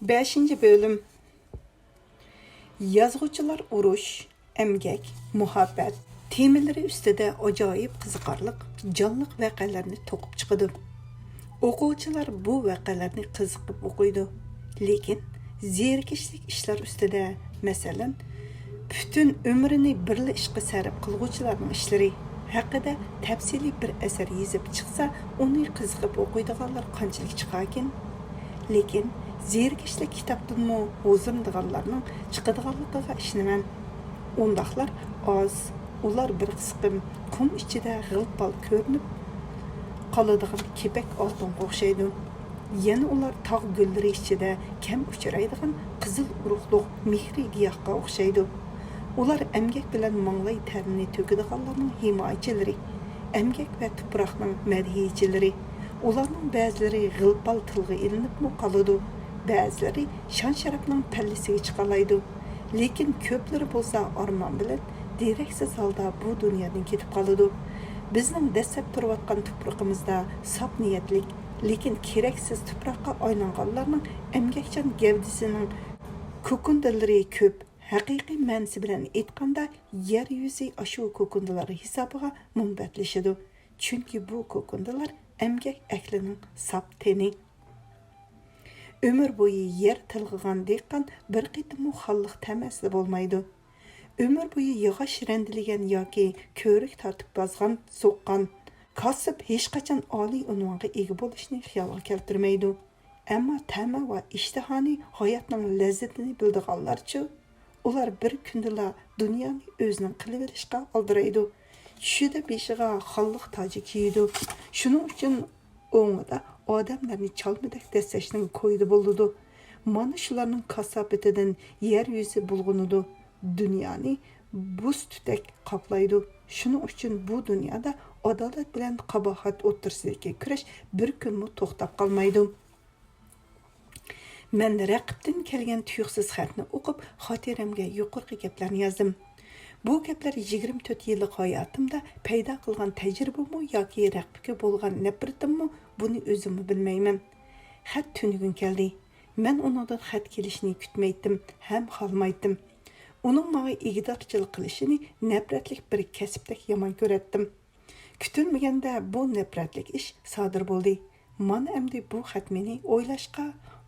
5. bölüm. Yazğıçılar uruş, emgek, muhabbet temaları üstüde acayip qiziqarlıq, canlıq vaqealarni to'qib chiqadi. O'quvchilar bu vaqealarni qiziqib o'qiydi. Lekin zerikishlik ishlar ustida, masalan, butun umrini birli ishga sarf qilguvchilarning ishlari haqida tafsiliy bir asar yozib chiqsa, uni qiziqib o'qiydiganlar qanchalik chiqarkin? Lekin zerikishlik kitobdanmi hozirdiganlarning chiqadiganligiga ishonaman. Undaqlar oz, ular bir qisqim qum ichida g'ilpal ko'rinib qoladigan kepak oltinga o'xshaydi. Yana ular tog' gullari ichida kam uchraydigan qizil urug'liq mehri giyohga o'xshaydi. Ular emgak bilan manglay tarini to'kadiganlarning himoyachilari, emgak va tuproqning madhiyachilari. Ularning ba'zilari g'ilpal tilga ilinibmi qoladi, ba'zilari shon-sharafning pallasiga chiqalaydi. Lekin ko'plari bo'lsa armon bilan deraksiz holda bu dunyodan ketib qoladi. Bizning dastlab turayotgan tuproqimizda sop niyatlik, lekin keraksiz tuproqqa aylanganlarning emgakchan gavdisining ko'kundalari ko'p. Haqiqiy ma'nosi bilan aytganda, yer yuzi ashu ko'kundalar hisobiga munbatlashadi. Chunki bu ko'kundalar emgak aklining sop teni. Ömür bo'yi yer tilg'igan dehqon bir qitim xalliq tamasli bo'lmaydi. Ömür bo'yi yog'och randilagan yoki ko'rik tortib bozgan, so'qqan kasb hech qachon oliy unvonga ega bo'lishni xiyolga keltirmaydi. Ammo ta'ma va ishtihoni hayotning lazzatini bildiganlarchi, ular bir kundala dunyoni o'zining qilib olishga oldiraydi. Tushida beshiga xalliq toji kiydi. Shuning uchun o'ngida odamlarni chalmadak dastlashning ko'ydi bo'ldi. Mana shularning kasofatidan yer yuzi bulg'unudi. Dunyoni buz tutak qoplaydi. Shuning uchun bu dunyoda adolat bilan qabohat o'rtasidagi kurash bir kunmi to'xtab qolmaydi. Men raqibdan kelgan tuyuqsiz xatni o'qib, xotiramga yuqorqi gaplarni yozdim. Bu gaplar 24 yillik hayotimda paydo qilgan tajribami yoki raqibga bo'lgan nafratimmi, buni o'zimmi bilmayman. Xat tunugun keldi. Men undan xat kelishini kutmaydim, ham xolmaydim. Uning menga igdorchilik qilishini nafratlik bir kasbdek yomon ko'ratdim. Kutilmaganda bu nafratlik ish sodir bo'ldi. Men endi bu xat meni o'ylashga,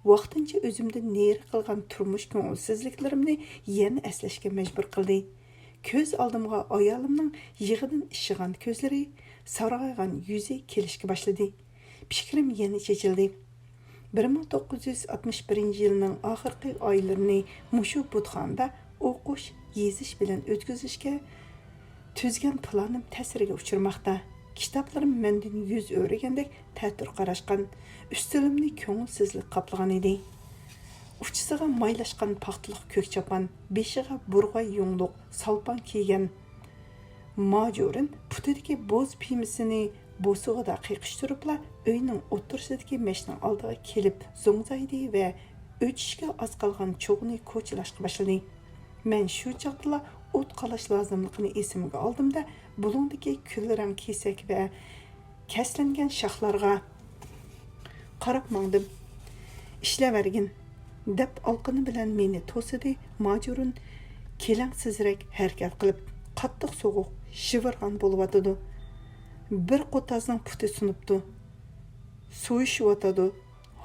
vaqtincha o'zimdan neri qilgan turmush ko'ngilsizliklarimni yana eslashga majbur qildi. Ko'z oldimga ayolimning yig'idan ishigan ko'zlari, sarg'aygan yuzi kelishga boshladi. Fikrim yana chechildi. 1961-yilning oxirgi oylarini mushu butxonda o'qish, yezish bilan o'tkazishga tuzgan planim ta'siriga uchirmoqda. Kitoblarim mendan yuz o'ragandek ta'tir qarashgan, ustilimni ko'ngilsizlik qoplagan edi. Uchisiga maylashgan paxtliq ko'k chapan, beshiga burg'ay yungluq salpan kiygan majorin putidagi bo'z pimisini bo'sug'ida qiqishtiribla uyning o'tirsidagi meshning oldiga kelib zo'ngzaydi va o'chishga oz qolgan cho'g'ni ko'chilashga boshladi. Men shu chaqda o't qalash lozimligini esimga oldimda, bulundagi kulrang kesak va kaslangan shoxlarga qarab mangdim. Ishlavergin deb olqini bilan meni to'sidi. Majorin kelangsizrak harakat qilib, qattiq so'g'uq shivirg'an bo'lyotdi. Bir qotazning puti sunibdi. So'yishyotdi.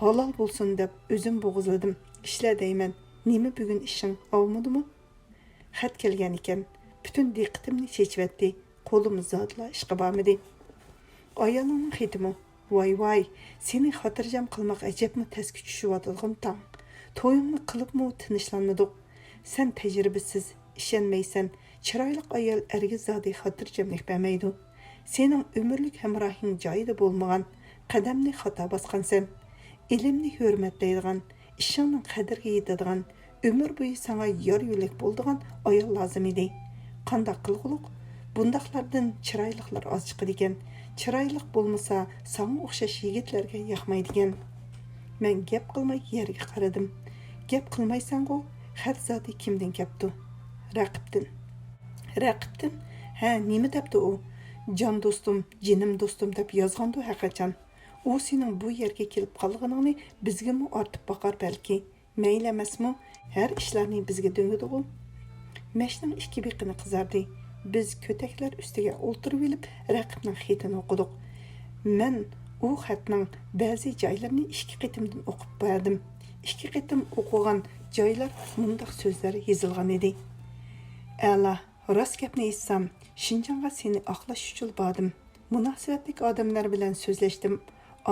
Halol bo'lsin deb o'zim bo'g'izladim. Ishla deyman. Nima bugun ishing olmadimi? Xat kelgan ekan. Butun diqqatimni chechvatdi. Qo'lim zodla ishga bormadi. Ayolning xitimi. Voy, seni xotirjam qilmoq ajabmi tasga tushiyotgan tang. To'yimni qilibmi tinchlanmadik. Sen tajribasiz, ishonmaysan. Chiroyli ayol erga zodi xotirjamlik bermaydi. Sening umrlik hamrohing joyida bo'lmagan, qadamni xato bosgansan. Ilmni hurmatlaydigan, ishingning qadriga yetadigan, umr bo'yi sana yor yo'lik bo'ladigan ayol lozim edi. Qanday qilg'uluq? Bundaqlardan chiroyliqlar oz chiqadi ekan. Chiroyliq bo'lmasa, sana o'xshash yigitlarga yoqmaydigan. Men gap qilmay yerga qaradim. Gap qilmaysan-ku, xat zoti kimdan kelibdi? Raqibdan. Raqibdan? Ha, nima debdi u? Jon do'stim, jinim do'stim deb yozgandi haqiqatan. U sening bu yerga kelib qolganingni bizga ortib boqar balki. Meyli emasmi, her ishlarni bizga döngüdü. Mashning ikki beqini qizardi. Biz kötekler üstüge o'ltirib olib, raqibning xatini o'qidik. Men u xatning ba'zi joylarini ikki qitimdan o'qib berdim. Ikki qitim o'qigan joylar mundaq so'zlar yozilgan edi. A'la, rost gapni aytsam, Şinjanға seni aqlash uchun bordim. Munosabatlik odamlar bilan so'zlashdim.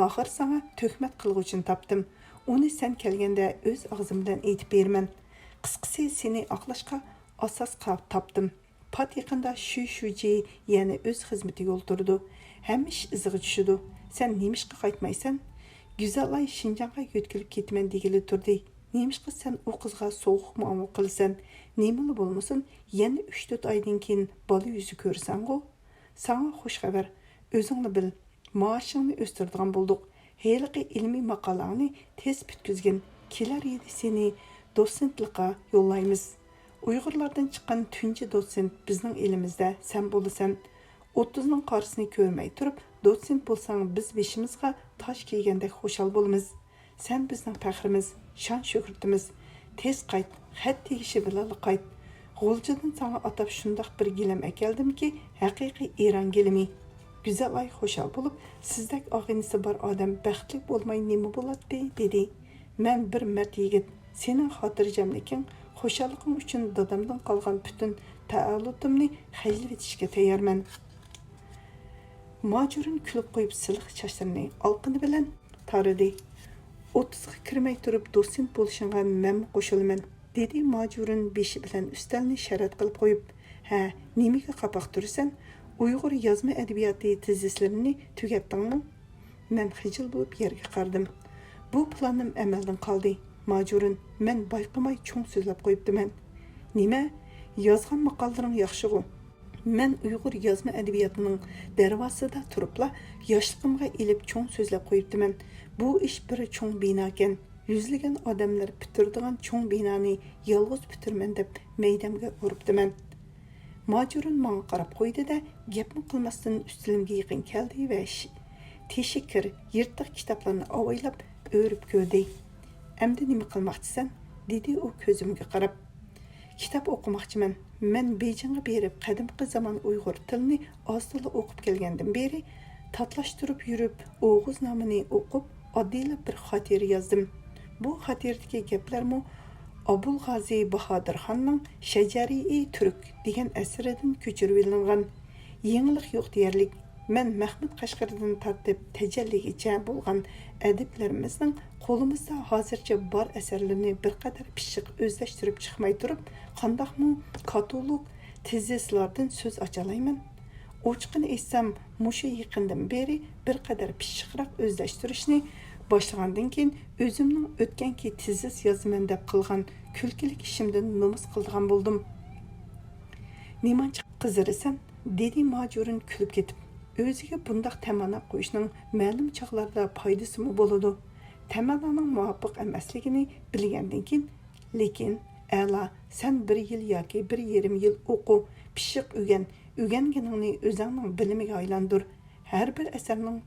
Oxir sana töhmet qilg'uchini topdim. Uni sen kelganda o'z og'zimdan aytib berman. Qisqasi seni aqlashqa asos topdim. Pat yaqinda shu-shuji, ya'ni o'z xizmatiga o'ltirdi. Hamma ish iziga tushidi. Sen nemishqa qaytmaysan? Güzellay Şinjanға yo'tkilib ketman degili turdi. Nemishqa sen u qizga so'g'uq muomala qilsan? Nemili bo'lmasin, yana 3-4 oydan keyin bola yuzi ko'rsan-ku. Sana xush xabar. O'zingni bil, maoshingni o'stiradigan bo'ldik. Heliqi ilmiy maqolani tez bitkizgin. Kelar yedi seni dotsentlikqa yo'llaymiz. Uyg'urlardan chiqqan tunji dotsent bizning elimizda sen bo'lasan. 30ning qarsini ko'rmay turib, dotsent bo'lsang biz beshimizga tosh kiygandek xushal bo'lamiz. Sen bizning faxrimiz, shon shuhratimiz. Tez qayt, xat tegishi bilan qayt. G'uljadan sana atab shundoq bir gilam akeldimki, haqiqiy Eron gilimi. Güzellay xushal bo'lib, sizdek og'inisi bor odam baxtli bo'lmay nima bo'ladi dedi. Men bir mard yigit, sening xotirjamliking, xushalliging uchun dadamdan qolgan butun ta'allutimni xajlab etishga tayyorman. Majurin kulib qo'yib silq sochlarini olqini bilan taradi. 30ga kirmay turib dotsent bo'lishingga men qo'shilaman, dedi Majurin beshi bilan ustalni sharat qilib qo'yib. Ha, nimaga qapoq tursan? Uyg'ur yozma adabiyoti tezislarini tugatdingmi? Men xijil bo'lib yerga qardim. Bu planim amaldan qoldi. Majurin, men bayqamay cho'ng so'zlab qo'yibdiman. Nima? Yozgan maqollaring yaxshi-ku. Men Uyg'ur yozma adabiyotining darvosida turibla yoshligimga elib cho'ng so'zlab qo'yibdiman. Bu ish bir cho'ng bino ekan. Yuzlagan odamlar bitirdigan cho'ng binoni yolg'iz bitirman deb maydamga uribdiman. Majurin menga qarab qo'ydi-da, gapni qilmasdan ustilimga yaqin keldi va teshikir, yirtiq kitoblarni avaylab o'rib ko'rdi. Endi nima qilmoqchisan? Dedi u ko'zimga qarab. Kitob o'qimoqchiman. Men Beyjingga berib, qadimgi zamon Uyg'ur tilini ostila o'qib kelgandan beri tatlashtirib yurib, O'g'iz nomini o'qib, oddiyla bir xotira yozdim. Bu xotiradagi gaplarmi Abul G'azi Bahodirxonning Shajari-i Turk degan asaridan ko'chirib olingan. Yangilik yo'q deyarlik. Men Mahmud Qashqardan tortib tajalligacha bo'lgan adiblarimizning qo'limizda hozircha bor asarlarni bir qadar pishiq o'zlashtirib chiqmay turib, qandaqmi katalog tezislardan so'z ochalayman. Ochiqini aytsam, mushu yaqindan beri bir qadar pishiqroq o'zlashtirishni boshlagandan keyin o'zimning o'tganki tezis yozaman deb qilgan kulkilik ishimdan nomus qilgan bo'ldim. Nimancha qizirasan? Dedi Majurin kulib ketib. O'ziga bundaq tamana qo'yishning ma'lum chaqlarda foydasi bo'ladi. Tamananing muvofiq emasligini bilgandan keyin, lekin a'la, sen 1 yil yoki 1,5 yil o'qi, pishiq o'rganganingni o'zingning bilimiga aylantir. Har bir asarning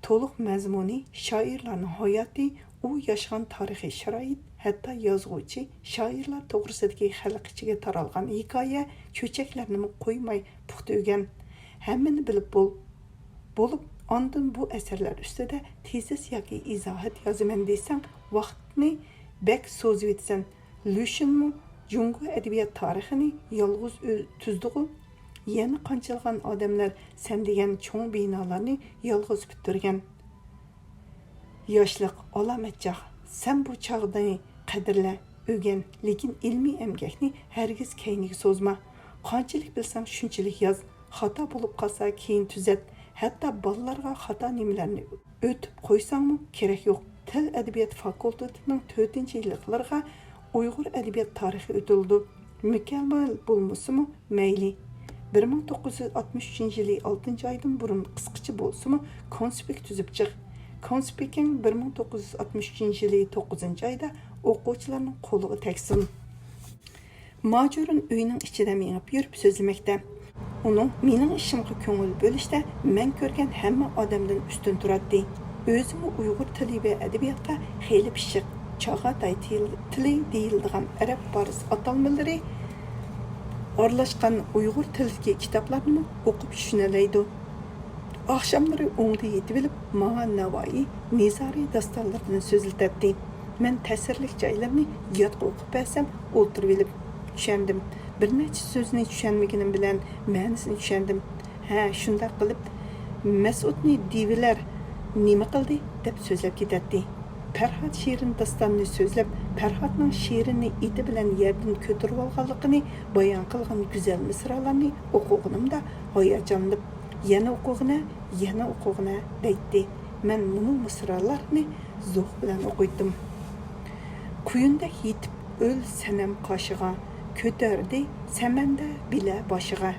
to'liq mazmuni, shoirlarning hayoti, u yashagan tarixiy sharoit, hatto yozuvchi, shoirlar to'g'risidagi xalq ichiga taralgan hikoya, cho'chaklarni qo'ymay puxta o'rgan. Hammani bilib bo'lib, ondan bu asarlar ustida tezis yoki izohat yozaman desang, vaqtni bek so'zib etsan. Lushinmi Jungo adabiyot tarixini yolg'iz tuzdig'i? Yana qanchagan odamlar sen degan cho'ng binolarni yolg'iz bitirgan. Yoshlik alomatchaq. Sen bu chog'da qadrla, o'rgan, lekin ilmiy emgakni hargiz keyniga so'zma. Qanchalik bilsang shunchalik yoz. Xato bo'lib qolsa keyin tuzat. Hatto bolalarga xato nimalarni o'tib qo'ysangmi kerak yo'q. Til adabiyot fakultetining 4-yilliklarga Uyg'ur adabiyot tarixi o'tildi. Mukammal bo'lmasimi mayli. 1963 yili 6-oydan burun qisqacha bo'lsa-mu konspekt tuzib chiq. Konspekting 1963 yili 9-oyda o'quvchilarning qo'liga tegsin. Majurin uyning ichida mengib yurib so'zlamoqda. Uning mening ishimga ko'ngil bo'lishda men ko'rgan hamma odamdan ustun turadi. O'zim Uyg'ur tili va adabiyotga xeyli pishiq. Çağatay tili deyildiğen Arap Fars atalmaları aralashgan Uyg'ur tilidagi kitoblarni o'qib tushunoladi. Akşamları o'ngda yetib olib, menga Navoiy, Nizari dastonlarini so'zlatadi. Men ta'sirli joylarni yodga o'qib bersam, o'tirib olib tushundim. Bir necha so'zni tushunmaganim bilan ma'nosini tushundim. Ha, shunday qilib Mas'udni divilar nima qildi deb so'zlab ketadi. Farhod Shirin dostonni so'zlab, Farhodning she'rini iti bilan yerdan ko'tarib olganligini bayon qilgan go'zal misralarni o'qiganimda hayajonlanib, yana o'qig'ina deydi. Men bunu misralarni zo'q bilan o'qidim. Kuyunda yetib o'l sanam qoshiga, ko'tardi samanda bila boshiga.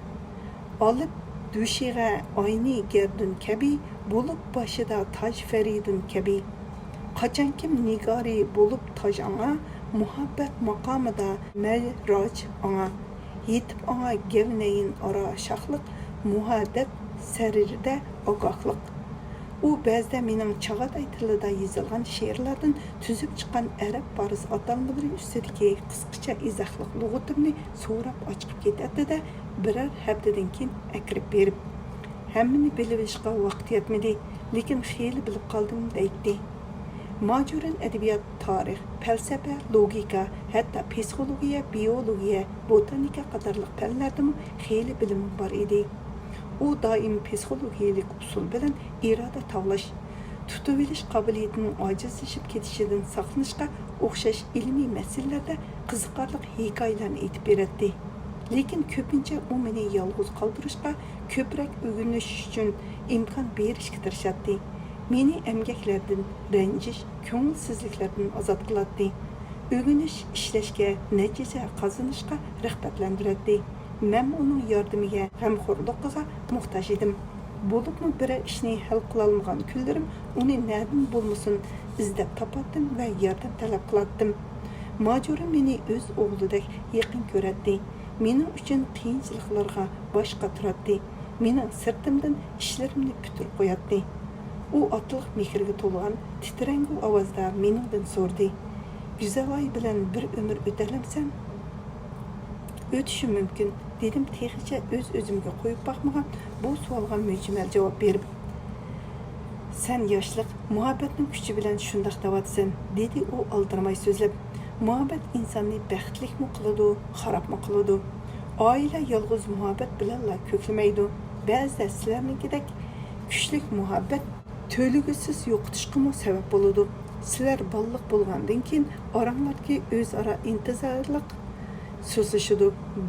Olib dushiga oyni gerdun kabi, bo'lib boshida toj faridun kabi. Qachonkim nigori bo'lib toj anga, muhabbat maqomida meroj anga. Yetib anga gevneyin ora shohliq, muhabbat sarirda ogohliq. U ba'zida mening Çağatay tilida yozilgan she'rlardan tuzib chiqqan Arab Fars atalmalari ustidagi qisqacha izohliq lug'atimni so'rab ochib ketadi-da, biror haftadan keyin akirib berib, hammani bilib olishga vaqt yetmadi, lekin xeyli bilib qoldim deydi. Majuran adabiyot, tarix, falsafa, logika, hatto psixologiya, biologiya, botanika qatorliq fanlardami xeyli bilim bor edi. U doim psixologiyalik usul bilan iroda tavlash, tutib olish qobiliyatining ojizlashib ketishidan saqlanishga o'xshash ilmiy masalalarda qiziqarli hikoyalarni aytib beradi. Lekin ko'pincha u meni yolg'iz qoldirishga, ko'proq o'rganish uchun imkon berishga tirishadi. Meni emgaklardan ranjish, ko'ngilsizliklardan ozod qiladi. O'rganish, ishlashga, natija qozonishga rag'batlantiradi. Men uning yordamiga, g'amxo'rligiga muhtoj edim. Bo'libmi bir ishni hal qila olmagan kunlarim uni nerdan bo'lmasin izlab topadim va yordam talab qilardim. Majura meni o'z o'g'lidek yaqin ko'radi. Mening uchun qiyinchiliklarga bosh qotiradi. Mening sirtimdan ishlarimni bitirib qo'yadi. U otliq mehrga to'lgan titrangu ovozda meningdan so'rdi. Güzelay bilan bir umr o'talamsan? O'tishi mumkin, dedim texicha o'z-o'zimga qo'yib bakmagan bu savolga mujmal javob berib. Sen yoshlik, muhabbatning kuchi bilan shundoq davatsan, dedi u aldirmay so'zlab. Muhabbat insonni baxtlikmi qiladi, xarobmi qiladi. Oila yolg'iz muhabbat bilan ko'klamaydi. Ba'zida sizlarnikidek kuchlik muhabbat to'ligisiz yo'qotishga sabab bo'ladi. Sizlar balliq bo'lgandan keyin oranglarga o'zaro intizorlik so'zlashadi.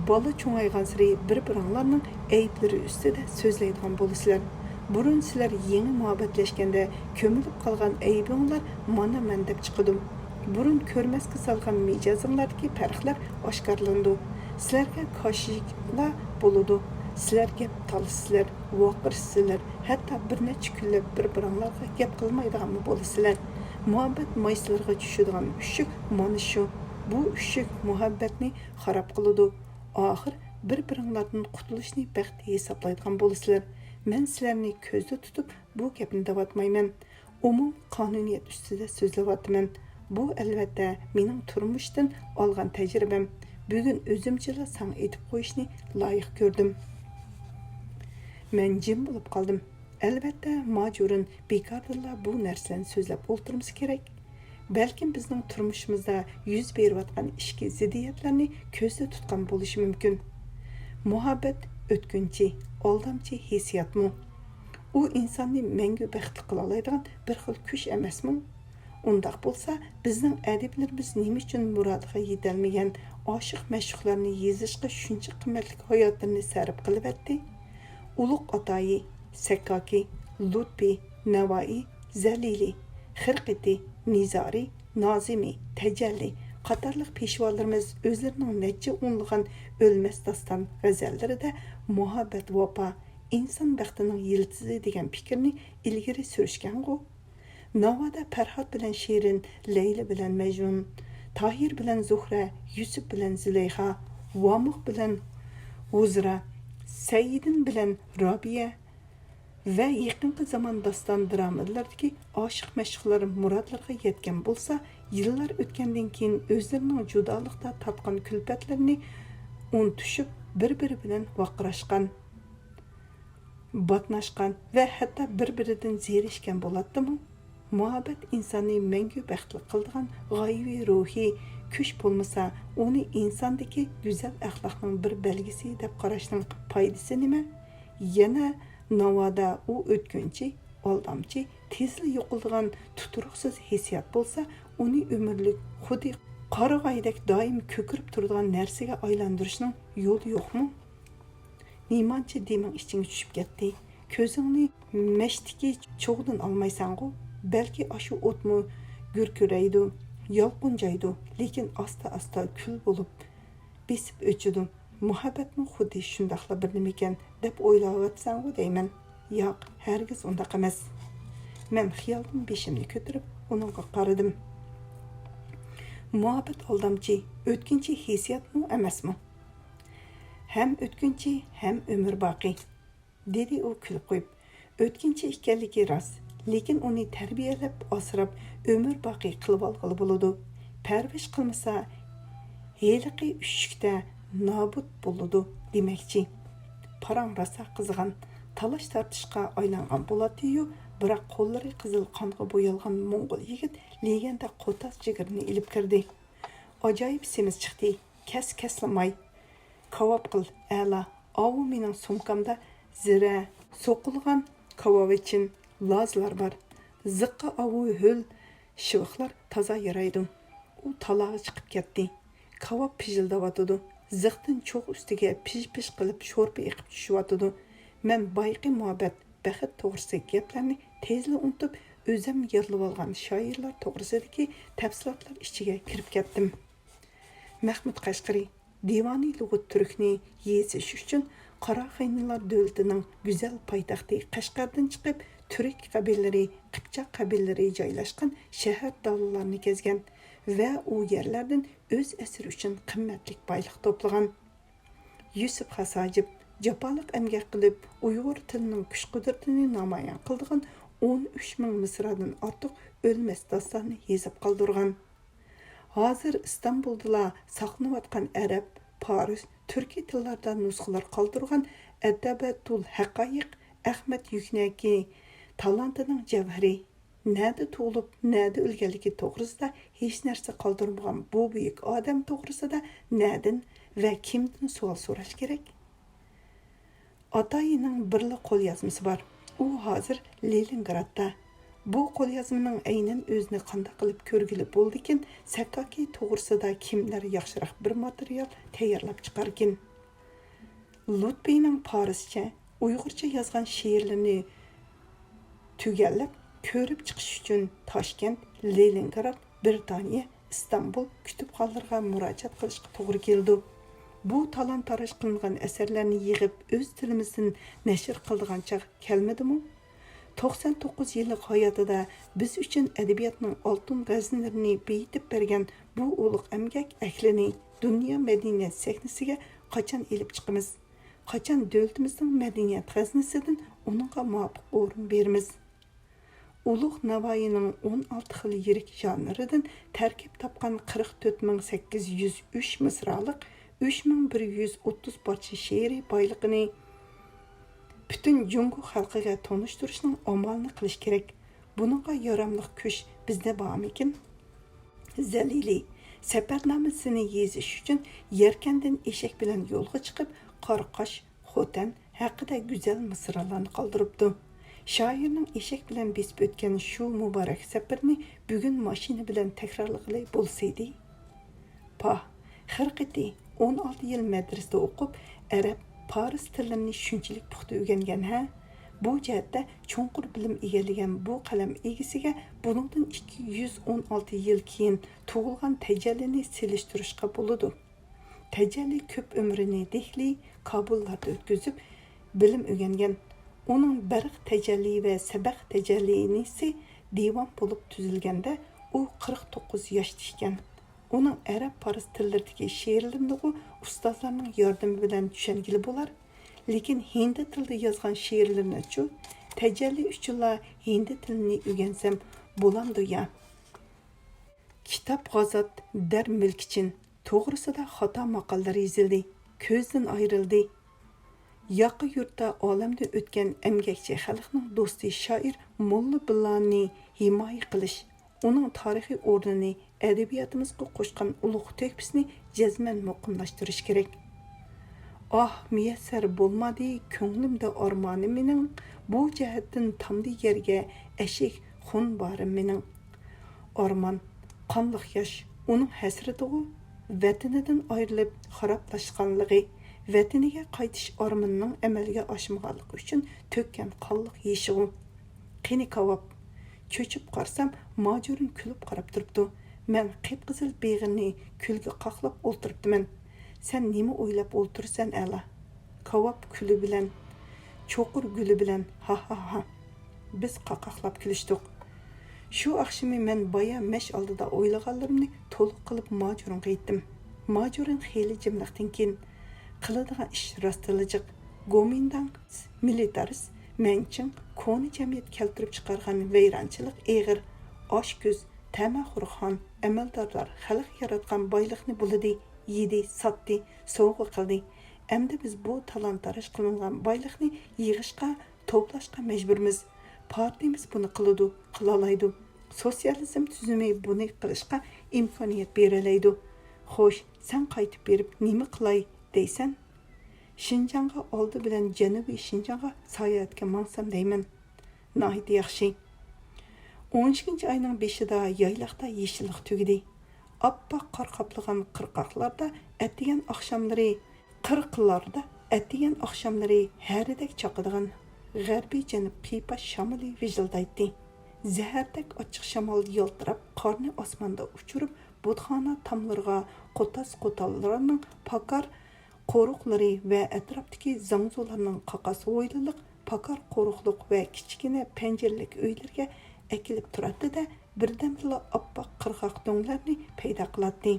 Bola cho'ngaygan sari bir-biringlarning ayblari ustida so'zlaydigan bo'lasizlar. Burun sizlar yangi muhabbatlashganda ko'milib qolgan aybinglar mana men deb chiqdim. Burun ko'rmasga salgan mijozinglardagi farqlar oshkorlandi. Sizlarga qoshishlar bo'ladi. Sizlar gap talsizlar, voqirsizlar, hatto bir necha kunlab bir-biringlarga gap qilmaydigan bo'lasizlar. Muhabbat maysillarga tushadigan ushuk mana shu. Bu ushuk muhabbatni xarob qiladi. Oxir bir-biringlardan qutulishni baxt hisoblaydigan bo'lasizlar. Men sizlarni ko'zda tutib bu gapni davatmayman. Umum qonuniyat ustida so'zlayapman. Bu albatta mening turmushdan olgan tajribam. Bugun o'zimcha sana aytib qo'yishni loyiq ko'rdim. Men jim bo'lib qoldim. Albatta, majurun bekorlar bu narsani so'zlab o'tirimiz kerak. Balkim bizning turmushimizda yuz berayotgan ishki ziddiyatlarni ko'zda tutgan bo'lishi mumkin. Muhabbat o'tkinchi, aldamchi hissiyotmi? U insonni mangu baxtli qila oladigan bir xil kuch emasmi? Undaq bo'lsa, bizning adiblarimiz nima uchun murodiga yetolmagan oshiq mashhuqlarni yezishga shuncha qimmatli hayotlarini sarf qilib etdi? Ulug' Atoyi, Sakkoki, Lutfi, Navoiy, Zalili, Xirqiti, Nizari, Nozimi, Tajalli qatorliq peshvolarimiz o'zlarining necha o'nlagan o'lmas doston g'azallarida muhabbat vafo, inson baxtining yildizi degan fikrni ilgari surishgan-ku. Navoda Farhod bilan Shirin, Layla bilan Majnun, Tohir bilan Zuhra, Yusuf bilan Zulayha, Vomuq bilan Uzra, Saidin bilan Robiya va yaqinqi zamon doston dramalardagi oshiq mashhurlar murodlarga yetgan bo'lsa, yıllar o'tgandan keyin o'zlarining judolikda tatgan kulfatlarini unutishib bir-biri bilan vaqirashgan, batnashgan va hatto bir-biridan zerishgan bo'ladimi? Muhabbat insonni mangu baxtli qiladigan g'oyaviy ruhiy kuch bo'lmasa, uni insondagi go'zal axloqning bir belgisi deb qarashning foydasi nima? Yana navoda u o'tkinchi, aldamchi, tezli yo'qoladigan tuturuqsiz hissiyot bo'lsa, uni umrlik xuddi qarag'aydek doim ko'kirib turadigan narsaga aylantirishning yo'li yo'qmi? Nemancha deming ichingga tushib ketdi. Ko'zingni mashtiki cho'g'dan olmaysan-ku. Balki ashu o'tmi gurkuraydi, yolqinjaydi, lekin asta-asta kul bo'lib besib o'chidi. Muhabbatmi xuddi shundaqla bir nima ekan deb o'ylayotsan-ku deyman. Yo'q, hargiz undaq emas. Men xiyoldan beshimni ko'tarib uningga qaradim. Muhabbat aldamchi, o'tkinchi hissiyotmi emasmi? Hem o'tkinchi, hem ömür baqi, dedi u kulib qo'yib. O'tkinchi ekanligi rost, lekin uni tarbiyalab, asrab, ömür baqi qilib olg'ili bo'ladi. Parvish qilmasa, heliqi ushukda nobud bo'ladi demakchi. Parang rosa qizg'an, talash tartishqa aylangan bo'ladi-yu, biroq qo'llari qizil qonga bo'yalgan Mo'ng'ul yigit leganda qo'tas jigirini ilib kirdi. Ajoyib semiz chiqdi, kaslamay. Kavab qil, a'la. Avu mening sumkamda zira so'qilgan kavab için lazlar bor. Ziqqa avu ho'l shiviqlar toza yaraydi. U talaga chiqib ketdi. Kavab pijildayotdi. Ziqdan cho'g' ustiga pish qilib sho'rpa eqib tushyotdi. Men bayqi muhabbat, baxт to'g'risidagi gaplarni tezli unutib, o'zim yig'ilib olgan shoirlar to'g'risidagi tafsilotlar ichiga kirib ketdim. Mahmud Qashqari Divani lug'at turkni yezish uchun Qarag'aynilar davlatining go'zal poytaxti Qashqardan chiqib, turk qabilalari, qipchoq qabilalari joylashgan shahar davlalarni kezgan va u yerlardan o'z asri uchun qimmatli boylik to'plagan. Yusuf Hasajib jafoliq emgak qilib, Uyg'ur tilining kuch-qudratini namoyon qilgan 13 ming misradan ortiq o'lmas dostonni yozib qoldirgan. Hozir İstanbul'da saqlanayotgan arab, Paris, Türkiye tillarida nusxalar qoldirgan Adabatul Haqayiq Ahmad Yuknaki talantining javhari, nada tug'ilib, nada o'lganligi to'g'risida hech narsa qoldirmagan bu buyuk odam to'g'risida nadan va kimdan savol so'rash kerak? Atayining birli qo'lyozmasi bor. U hozir Leningradda. Bu qo'lyozmaning aynan o'zini qanday qilib ko'rgili bo'ldikin, Sakaki to'g'risida kimlar yaxshiroq bir material tayyorlab chiqargan. Lutbiyning Parischa, Uyg'urcha yozgan she'rlarini tugallab ko'rib chiqish uchun Toshkent, Leningrad, Britaniya, İstanbul kutubxonalarga murojaat qilishga to'g'ri keldi. Bu talon-taroj qilingan asarlarni yig'ib o'z tilimizdan nashr qiladigan chaq kelmadimi? 99 yillik hayotida biz uchun adabiyotning oltin g'aznalarini beyitib bergan bu ulug' emgak ahlini dunyo madaniyat sahnasiga qachon elib chiqamiz? Qachon davlatimizning madaniyat g'aznasidan uningga muvofiq o'rin beramiz? Ulug' Navoiyning 16 xil yirik janridan tarkib topgan 44803 misraliq 3130 parcha she'ri boyligini bütün Jungo xalqiga tanıştırışning amalini qilish kerak. Buningga yaramliq kuch bizda bormikin? Zalili safarnomasini yezish uchun Yerkandan eshak bilan yo'lga chiqib, Qaraqosh, Xotan haqida go'zal misralarni qoldiribdi. Shoirning eshak bilan besib o'tgan shu muborak safarni bugun mashina bilan takrorlag'ili bo'lsaydi. Xirqiti 16 yil madrasada o'qib, arab Paris tilini shunchalik puxta o'rgangan ha. Bu jihatda cho'nqur bilim egallagan bu qalam egasiga buningdan 216 yil keyin tug'ilgan tajallini selishtirishga bo'ladi. Tajalli ko'p umrini Dehli, Kabullarda o'tkazib bilim o'rgangan. Uning Barq tajalli va Sabaq tajallinisi divan bo'lib tuzilganda u 49 yoshda ekan. Onun Arab Paris tillardagi she'rlarini ustozlarning yordami bilan tushungili bo'lar. Lekin hindi tilida yozgan she'rlarni-chu, tajalli uchunla hindi tilini o'rgansam bo'lamdi ya. Kitap g'azat dar milk için to'g'risida xato maqollar yozildi, ko'zdan ayrildi. Yaqi yurtda olamda o'tgan emgakchi xalqning do'sti shoir Molla Billani himoya qilish, uning tarixiy o'rnini adabiyotimizga qo'shgan ulug' to'kpisini jazman muqimlashtirish kerak. Ah, muyassar bo'lmadi ko'nglimda armonim mening, bu jihatdan tamdi yerga eshik xun borim mening. Armon qanliq yosh, uning hasratiga vatanidan ayrilib xaroblashganligi, vataniga qaytish armonining amalga oshmaganligi uchun to'kkan qonliq yeshig'i. Qani kavob, cho'chib qarsam mojurin kulib qarab turibdi. Men qip-qizil beg'inni kulga qoqlab o'ltiribdiman. Sen nima o'ylab o'ltirsan ala? Kavob kuli bilan, cho'qir guli bilan ha ha ha. Biz qaqaqlab kulishdik. Shu oqshimi men boya mesh oldida o'ylaganlarimni to'liq qilib mojuringa aytdim. Mojurin xeyli jimliqdan keyin qiladigan ish rostilijiq, gomindan militarist menching koni jamiyat keltirib chiqargan vayronchilik eg'ir, oshko'z, tamaxurxon amaldorlar xalq yaratgan boylikni buladi, yedi, satdi, sovg'a qildi. Endi biz bu talon-taroj qilingan boylikni yig'ishga, to'plashga majburmiz. Partiyamiz buni qiladi, qilalaydi. Sotsializm tuzumi buni qilishga imkoniyat beralaydi. Xo'sh, sen qaytib berib nima qilay deysan? Shinjongga oldi bilan Janubiy Shinjongga sayohatga mansam deyman. Nahid yaxshi. 12 oyning 5-ida yayloqda yeşillik tugidi. Oppoq qor qoplagan qirqoqlarda atigan oqshomlari, qirqlarda atigan oqshomlari haridek chaqadigan g'arbiy janub pipa shamoli vijildaydi. Zahardek ochiq shamol yoltirab qorni osmonda uchirib, budxona tomlariga qo'tas-qo'tallarning pakar qo'ruqlari va atrofdagi zangzularning qaqasi o'yliliq, pakar qo'ruqliq va kichkina panjarlik uylarga ekilib turadi-da, birdamla oppoq qirg'oq do'nglarni paydo qiladi.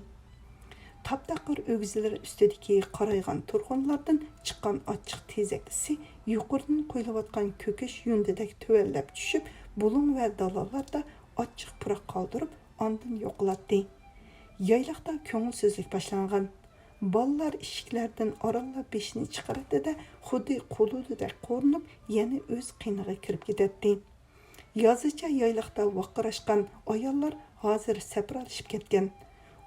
Taptaqir o'g'izlar ustidagi qaraygan turg'unlardan chiqqan ochiq tezaklisi yuqoridan qo'yilayotgan ko'kish yundidek tuvallab tushib, bulung va dalalarda ochiq puroq qoldirib, ondan yo'qoladi. Yayloqda ko'ngilsizlik boshlangan. Ballar eshiklardan oralab beshini chiqaradi-da, xuddi qo'ludek ko'rinib, yana o'z qiyniga kirib ketadi. Yozicha yayloqda vaqirashgan ayollar hozir sapralishib ketgan.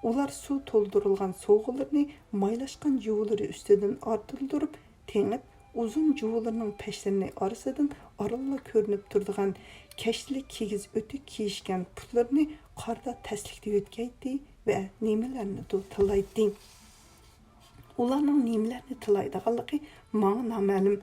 Ular suv to'ldirilgan so'g'ularni maylashgan juvullari ustidan ortildirib, tengib, uzun juvullarning pashlarini orasidan oralla ko'rinib turadigan kashli kigiz o'tik kiyishgan putlarni qorda taslikda o'tkaydi va nimalarni tilaydi. Ularning nimalarni tilaydiganligi menga noma'lum.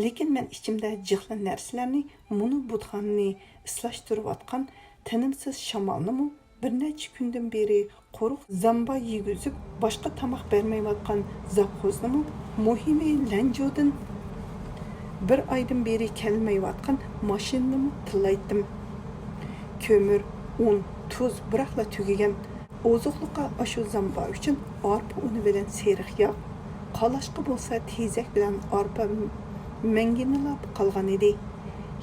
Lekin men ichimda jihli narsalarni, muni budxonni islashtirayotgan tinimsiz shamolni bir necha kundan beri qo'ruq zamba yegizib, boshqa tamoq bermayotgan zavxozni, muhimi Lanjodan bir oydan beri kelmayotgan mashinani tilaydim. Ko'mir, un, tuz biroqla tugagan. Ozuqliqqa ashu zamba uchun arpa uni bilan seriq yog', qalashqa bo'lsa tezak bilan arpa manginilab qolgan edi.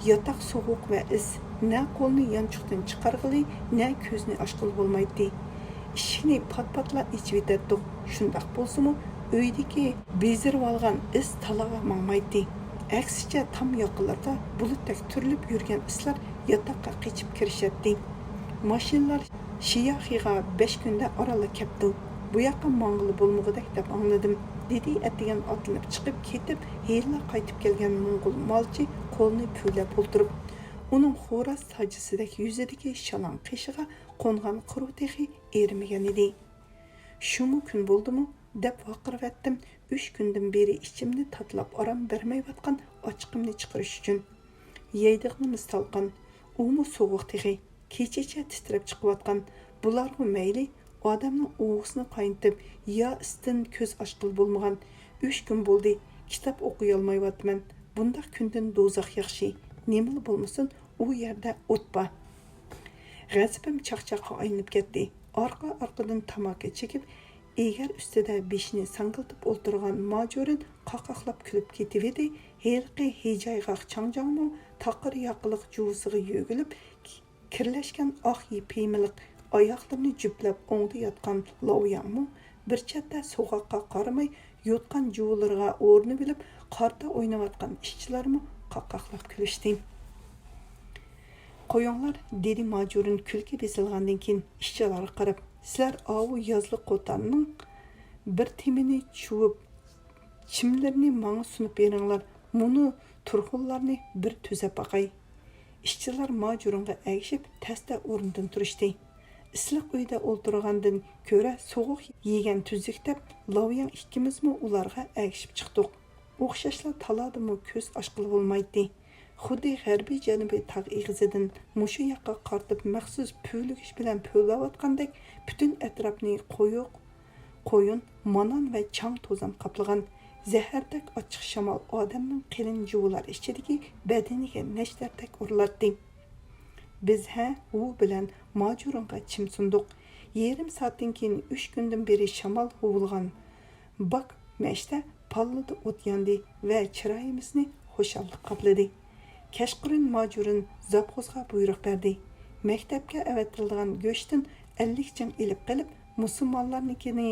Yotoq sovuq va is, na qo'lni yanchiqdan chiqarg'ili, na ko'zni ochqili bo'lmaydi. Ishini pat-patla ichib yetadi. Shundoq bo'lsa-mu, uydagi bezirib olgan is talaga mangmaydi. Aksicha tam yoqlarda bulutdek turilib yurgan islar yotoqqa qechib kirishadi. Mashinalar Shiyaxiga 5 kunda orala kepdi. Bu yoqqa mang'ili bo'lmog'idek deb angladim. Dedi atigan otlanib chiqib ketib, heyla qaytib kelgan Mo'ng'ul molchi qo'lni pulab o'ltirib, uning xo'ras sajisidek yuzidagi shalon qishig'a qo'ngan quruq texi erimagan edi. Shumi kun bo'ldimi deb vaqirib etdim. 3 kundan beri ichimni tatlab orom bermayotgan ochiqimni chiqarish uchun. Yeydiqnimiz talqan, umu sovuq texi kechacha titrab chiqayotgan. Bularga mayli odamning o'g'sini qaynitib, ya istin ko'z ochqil bo'lmagan 3 kun bo'ldi. Kitob o'qiy olmayapman. Bundaq kundan do'zax yaxshi. Nima bo'lmasin, u yerda o'tba. G'azabim chaqchaqqa aylanib ketdi. Orqa-orqadan tamaki chekib, egar ustida beshini sangiltib o'ltirgan majorin qaqaqlab kulib ketib edi. Helqi hijaygoq changjangmo taqir yoqiliq juvisiga yo'gilib, kirlashgan oq yepimilik oyoqlarini juplab o'ngda yotgan Lovyangmi bir chetda so'g'aqqa qaramay yotgan juvularga o'rni bilib qarda o'ynayotgan ishchilarmi qaqqaqlab kulishdi. Qo'yinglar, dedi Majurin kulki besilgandan keyin ishchilarga qarab, sizlar avu yozli qo'tanning bir temini chuvib, chimlarni menga sunib beringlar, muni turxullarni bir tuzab baqay. Ishchilar Majuringa agishib, tasda o'rnidan turishdi. Isliq uyda o'ltirgandan ko'ra so'g'uq yegan tuzlik deb Lovyang ikkimizmi ularga agishib chiqdik. O'xshashlar taladimi ko'z ochqili bo'lmaydi. Xuddi g'arbiy janubiy tog' eg'izidan mushu yoqqa qartib maxsus pulgish bilan pullayotgandek butun atrofni qo'yun, manon va chang to'zon qoplagan. Zahardek ochiq shamol odamning qilin juvular ichidagi badaniga nashtardek urilardi. Biz u bilan Majuringa chim sunduq. Yarim soatdan keyin 3 kundan beri shamol huvilgan bak mashta pallada o't yondi va chiroyimizni xushallik qopladi. Kashqirin Majurin zapxozga buyruq berdi. Maktabga avatilgan go'shtdan 50 jang ilib qilib, musulmonlarnikini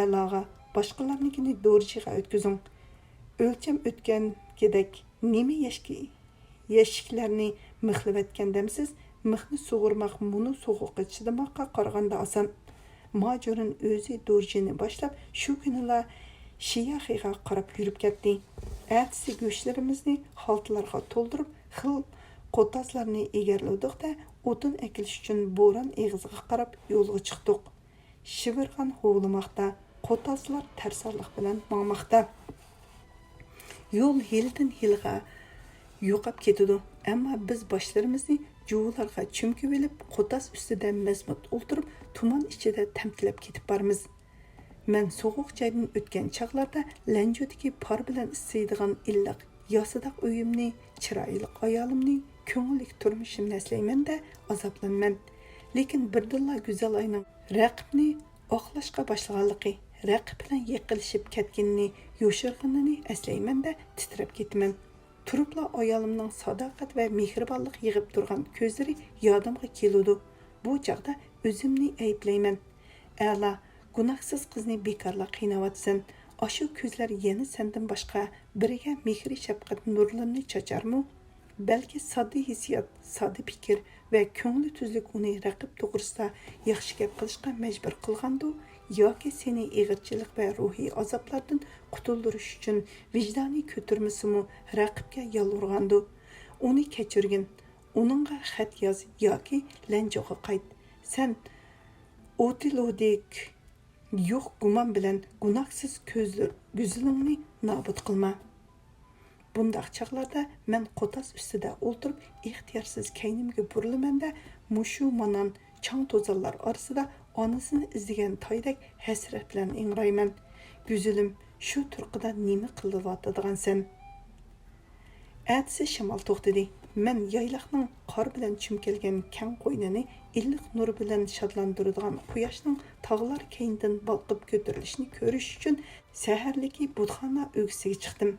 a'loga, boshqalarnikini do'rjiga o'tkazing. O'lcham o'tgandek nima yashiklarni mixlayotgan demsiz, mixni sug'urmoq muni so'g'uqqa chidamoqqa qaraganda oson. Majurin o'zi do'rjini boshlab shu kunila Shiyaxiga qarab yurib ketdi. Ertasi go'shtlarimizni xaltalarga to'ldirib, xil qotazlarni egarladik-da, o'tin ekilish uchun bo'ron eg'iziga qarab yo'lga chiqdik. Shivirgan hovlimoqda, qotazlar tarsonlik bilan mangmoqda. Yo'l hildan hilga yo'qab ketadi, ammo biz boshlarimizni juvularga cho'mkib olib, qotaz ustida mazmut o'ltirib, tuman ichida tamtilab ketib boramiz. Men soğuq joydan o'tgan chaqlarda lanjodagi par bilan isiydigan illiq yosidaq uyimni, chiroyli ayolimni, ko'ngillik turmushimni eslayman-da azoblanman. Lekin birdilla go'zal ayning raqibni oqlashga boshlaganligi, raqib bilan yiqilishib ketganini, yo'shirganini eslayman-da titrab ketaman. Turibla ayolimning sadoqat va mehribonlik yig'ib turgan ko'zlari yodimga keladi. Bu chaqda o'zimni ayblayman. A'la gunohsiz qizni bekorla qiynayotsan. Ashu ko'zlar yana sendan boshqa biriga mehri shafqat nurlarini chacharmi? Balki soddiy hissiyot, soddiy fikr va ko'ngli tuzlik uni raqib to'g'risida yaxshi gap qilishga majbur qilgandu, yoki seni ig'irchilik va ruhiy azoblardan qutuldirish uchun vijdoniy ko'tirmasimi raqibga yolvorgandu. Uni kechirgin, uningga xat yoz yoki lanjoga qayt. Sen o'tilodek yo'q gumon bilan gunohsiz ko'zlingni nobud qilma. Bundaq chaqlarda men qo'tas ustida o'ltirib, ixtiyorsiz kaynimga burilamanda, mushu manon chang to'zonlar orasida onasini izlagan toydek hasrat bilan ingrayman. Güzülüm, shu turqida nima qilyotadigansan? Atsi shamol to'xtadi. Men yaylaqning qor bilan chumkelgan kang qo'ynini illiq nur bilan shodlantiradigan quyoshning tog'lar keyindan balqib ko'tarilishini ko'rish uchun saharliki budxona o'g'siga chiqdim.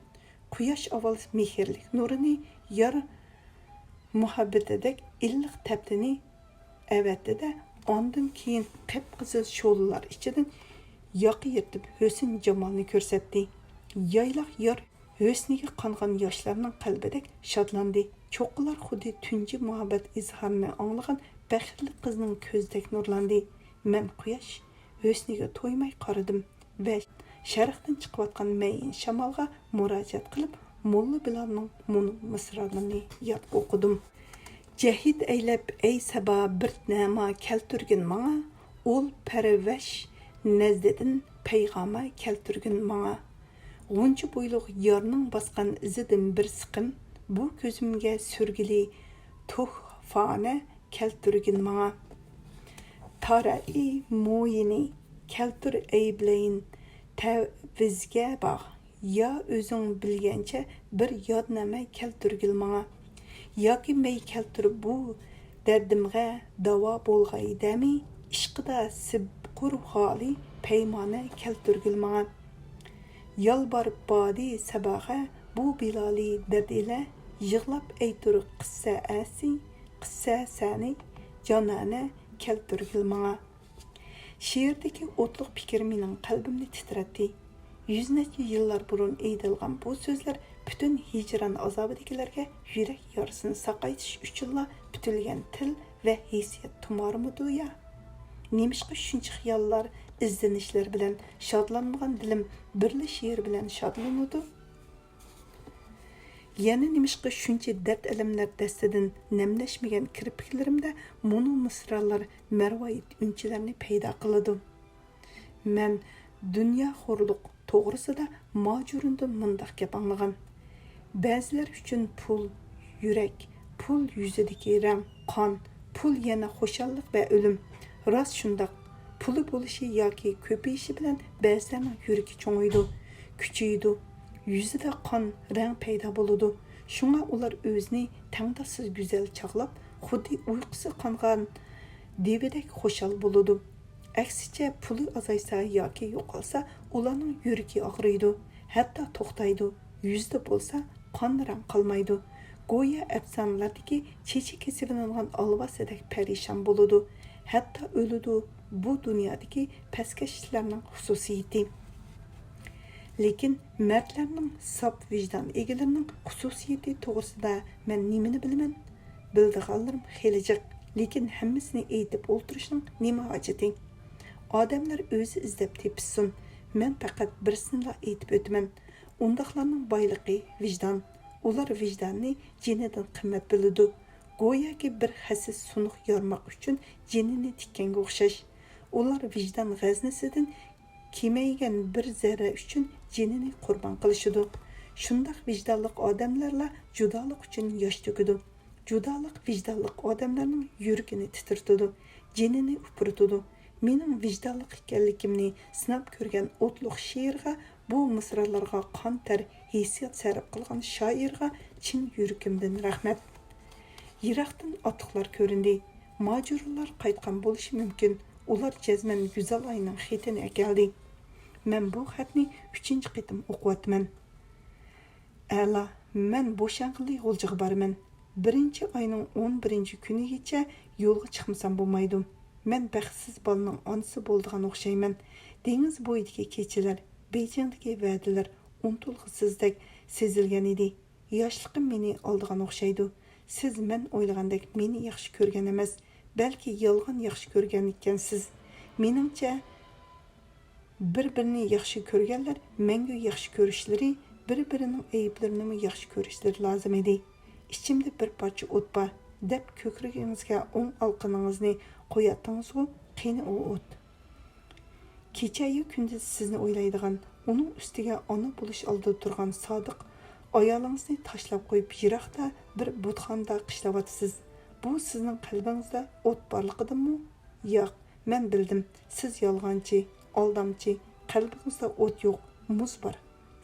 Quyosh avval mehrlik nurini yar muhabbatidek illiq taptini avatdi-da, ondan keyin qip-qizil sho'llar ichidan yoqi yirtib husn jamolni ko'rsatdi. Yaylaq yor husniga qongan yoshlarning qalbidek shodlandi. Cho'qqilar xuddi tunji muhabbat izhorini anglagan baxtli qizning ko'zdek nurlandi. Men quyosh husniga to'ymay qaradim va sharqdan chiqayotgan mayin shamolga murojaat qilib, Molla Bilalning misralarini yod o'qidim. Jahid aylab ey saba bir nama keltirgin manga, ol parvash nazdidin payg'ama keltirgin manga. G'uncha bo'yliq yorning bosgan izidan bir siqim, bu ko'zimga surgili tuhfona keltirgin manga. Tarai moyini keltir ayblayin tavizga baq. Ya o'zing bilgancha bir yodnama keltirgil manga. Yoki may keltirib bu dardimga davo bo'lg'aydami, ishqida sibqur holi paymona keltirgil manga. Yalbarib bodi sabaga bu bilali dardila yig'lab aytur qissa asi, qissa sani jonana keltirgil Şiirdeki otluk fikir mening qalbimni titratdi. Yüz neçe yıllar burun eydilgan bu sözler bütün hicran azabıdakilarga yürek yarısını saqaytish uchunla bütilgen til ve hissiyat tumarmıdı ya. Nemişqa shuncha xiyollar, izlenishlar bilan shodlanmagan dilim birli şiir bilan shodlanadi. Yana nemişqa shuncha dard alamlar dastidan namlashmagan kirpiklarimda mono misralar, marvoyit unchilarni paydo qiladi. Men dunyo xo'rliq to'g'risida majurunda mundaq gap anglagan. Ba'zilar uchun pul, yurak, pul yuzidagi rang, qon, pul yana xo'shallik va o'lim. Rost shundaq. Puli bo'lishi yoki ko'payishi bilan ba'zilarning yuragi cho'ng'iydi, kuchaydi. Yüzüde qon, rang paydo bo'ladi. Shunga ular o'zini tangdasiz go'zal chaqlab, xuddi uyqusi qongan devidek xo'shal bo'ladi. Aksicha puli azaysa yoki yo'qolsa, ularning yuragi og'riydi, hatto to'xtaydi. Yuzda bo'lsa, qon rang qolmaydi. Go'yo afsonalardagi chechi kesilingan olvasadek parishon bo'ladi, hatto o'ladi. Bu dunyodagi pastkashlarning xususiyati. Lekin mardlarning sop vijdon egalarining xususiyati to'g'risida men nimani bilaman? Bildiganlarim xelijiq, lekin hammasini aytib o'ltirishning nima hojati? Odamlar o'zi izlab tepsin. Men faqat birsini aytib o'taman. Undaqlarning boyligi vijdon. Ular vijdonni jinidan qimmat biladi. Go'yoki bir hassiz sunuq yormoq uchun jinini tikkanga o'xshash. Ular vijdon g'aznisidan kemaygan bir zarra uchun jinini qurbon qilishidi. Shundaq vijdonliq odamlarla judolik uchun yosh to'kidi. Judolik vijdonliq odamlarning yuragini titirtidi, jinini upurtidi. Mening vijdonliq ekanligimni sinab ko'rgan o'tliq she'rga, bu misralarga qon ter hissiyat sarf qilgan shoirga chin yuragimdan rahmat. Yiroqdan otiqlar ko'rindi. Majurlar qaytgan bo'lishi mumkin. Ular jazman go'zal ayning xetini akeldi. Men bu xatni 3-chi qitim o'qiyapman. Ala, men bo'shanqili g'uljiga borman. 1-oyning 11-kunigacha yo'lga chiqmasam bo'lmaydi. Men baxtsiz bolaning onasi bo'ldigan o'xshayman. Dengiz bo'yidagi kechalar, Beyjingdagi va'dalar unutilg'isizdek sezilgan edi. Yoshligim meni oldigan o'xshaydi. Siz men o'ylagandek meni yaxshi ko'rgan emas, balki yolg'on yaxshi ko'rgan ekansiz. Meningcha bir-birini yaxshi ko'rganlar menga yaxshi ko'rishlari, bir-birining ayblarini yaxshi ko'rishlari lozim edi. Ichimda bir parcha o't bor, deb ko'kragingizga o'ng olqiningizni qo'yatdingiz-ku, qani u o't. Kecha-yu kunduz sizni o'ylaydigan, uning ustiga ona bo'lish oldida turgan sodiq ayolingizni tashlab qo'yib yiroqda bir butxonda qishlayapsiz. Bu sizning qalbingizda o't borligidimi? Yo'q, men bildim. Siz yolg'onchi, aldamchi, qalbingizda o't yo'q, muz bor.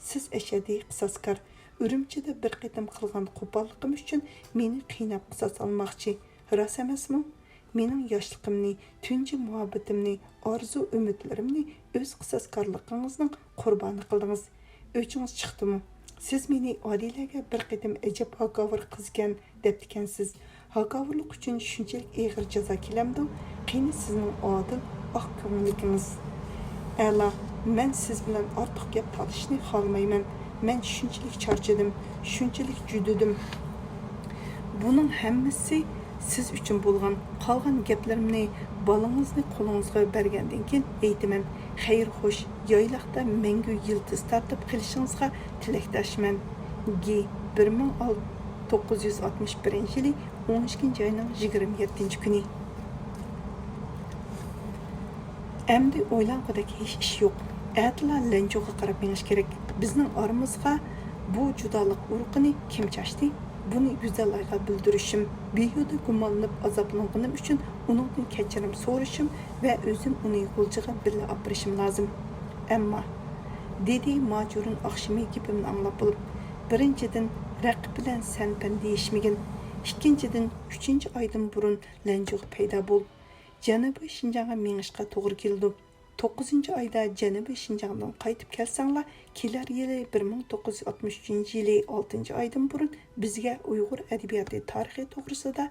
Siz ashadiy qisoskor. Urumchida bir qitim qilgan qo'polligim uchun meni qiynab qisos olmoqchi. Rost emasmi? Mening yoshligimni, tunji muhabbatimni, orzu umidlarimni o'z qisoskorligingizning qurboni qildingiz. O'chingiz chiqdimi? Siz meni Odilaga bir qitim ajab haqovur qizgan debdikansiz. Haqovurlik uchun shunchalik og'ir jazo kelamdi. Qani sizning odil, oq ko'nglingiz. Ala, men siz bilan ortiq gap talashishni xohlamayman. Men shunchalik charchadim, shunchalik jududim. Buning hammasi siz uchun bo'lgan. Qolgan gaplarimni bolangizni qo'lingizga bergandan keyin aytaman. Xayr xo'sh, yoyliqda mangu yildiz tartib qilishingizga tilakdoshman. G 1961-yili 12-oyning 27-kuni. Endi o'ylangandek hech ish yo'q. Atla lanjoga qarab menish kerak. Bizning oramizga bu judolik urqini kim chashdi? Buni go'zallarga bildirishim, behuda gumonlanib azoblanganim uchun uningdan kechirim so'rashim va o'zim uni yo'lchiga birga olib borishim lozim. Ammo dedi majurun oqshimi gapimni anglab bo'lib, birinchidan raqib bilan san-pan deyishmagin. Ikkinchidan 3-oydan burun lanjoq paydo bo'ldi. Janubiy Shinjongga mengishga to'g'ri keldi. 9-oyda Janubiy Shinjongdan qaytib kelsanglar, kelar yili 1963-yili 6-oydan burun bizga Uyg'ur adabiyoti tarixi to'g'risida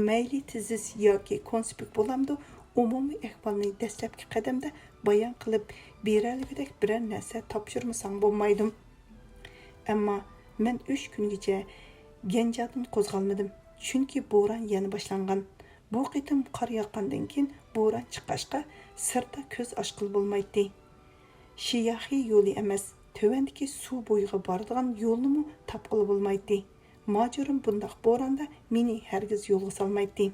mayli tezis yoki konspekt bo'lamdi, umumiy ahvolni dastlabki qadamda bayon qilib beralgudek biror narsa topshirmasang bo'lmaydi. Ammo men 3 kungacha Ganjadan qo'zg'almadim, chunki bo'ron yana boshlangan. Bu qitim qor yoqqandan keyin bo'ron chiqqachqa sirda ko'z ochqil bo'lmaydi. Shiyahi yo'li emas, tövendeki suv bo'yiga boradigan yo'lni topqili bo'lmaydi. Majorim bundaq bo'ronda meni hargiz yo'lga solmaydi.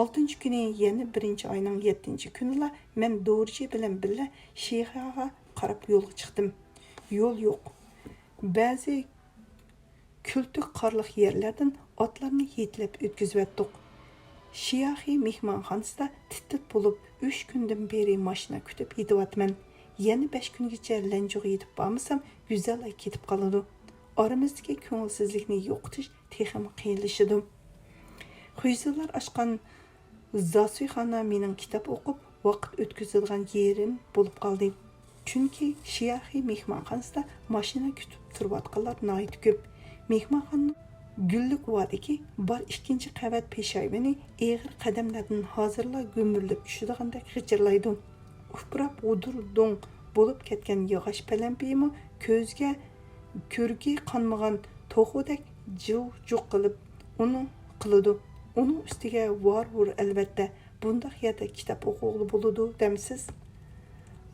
6 kuni, yana 1-oyning 7-kunida men Dorji bilan birga Shiyaga qarab yo'lga chiqdim. Yo'l yo'q. Ba'zi kültük qarliq yerlerden otlarni yetlab o'tkazib Shiyahi mehmonxonasida tit bo'lib 3 kundan beri mashina kutib yetyapman. Yana 5 kungacha Lanjuga yetib bormasam, go'zal ay ketib qoladi. Oramizdagi ko'ngilsizlikni yo'qotish texim qiyinlashadi. Xuyzlar ochgan Zasuyxona mening kitob o'qib vaqt o'tkazadigan yerim bo'lib qoldi. Chunki Shiyahi mehmonxonasida mashina kutib turayotganlar nihoyat ko'p. Mehmonxona Güllik vadiki bar 2 qavat peshoymani eg'ir qadamlardan hozirla go'mirilib tushadigandak g'ichirlaydi. Uprab o'dir-do'ng bo'lib ketgan yog'och palampiymi ko'zga ko'rgi qonmagan to'xudek juq qilib uni qiladi. Uning ustiga vor albatta bundaq yerda kitob o'qig'ili bo'ladi demsiz.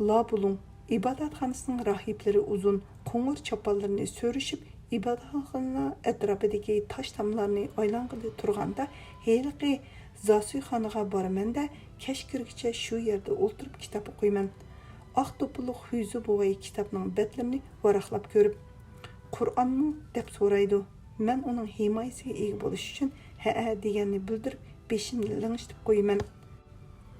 La bulun ibodatxonasining rohiblari uzun qo'ng'ir choponlarini so'rishib ibodatxona atrofidagi tosh tomlarni aylanqida turganda heliqi Zasuyxonaga boraman-da, kech kirgicha shu yerda o'tirib kitob o'qiyman. Oq to'piliq Huyzu buvay kitobning betlarini varaqlab ko'rib, Qur'onmi deb so'raydi. Men uning himoyasiga ega bo'lish uchun ha deganni bildirib, beshimni langishtirib qo'yaman.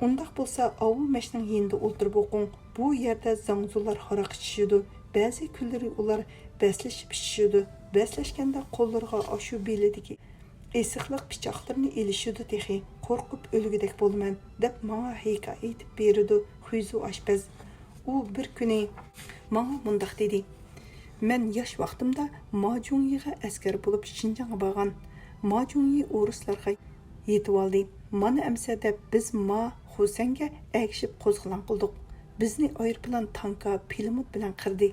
Undaq bo'lsa, avu mashning yenda o'tirib o'qing. Bu yerda zangzular haraq ichishidi. Ba'zi kunlari ular beslashib ichishidi. Beslashganda qo'llariga ashu belidagi esiqliq pichoqlarini elishidi texi. Qo'rqib o'lgudek bo'laman deb menga hikoya aytib berdi Huyzu oshpaz. U bir kuni menga mundaq dedi: "Men yosh vaqtimda Majungiga askar bo'lib Shinjongga borgan. Majungi o'rislarga yetib oldi. Mana amsa deb biz Husanga agishib qo'zg'alon qildik. Bizni aeroplan tanka pilimut bilan qirdi.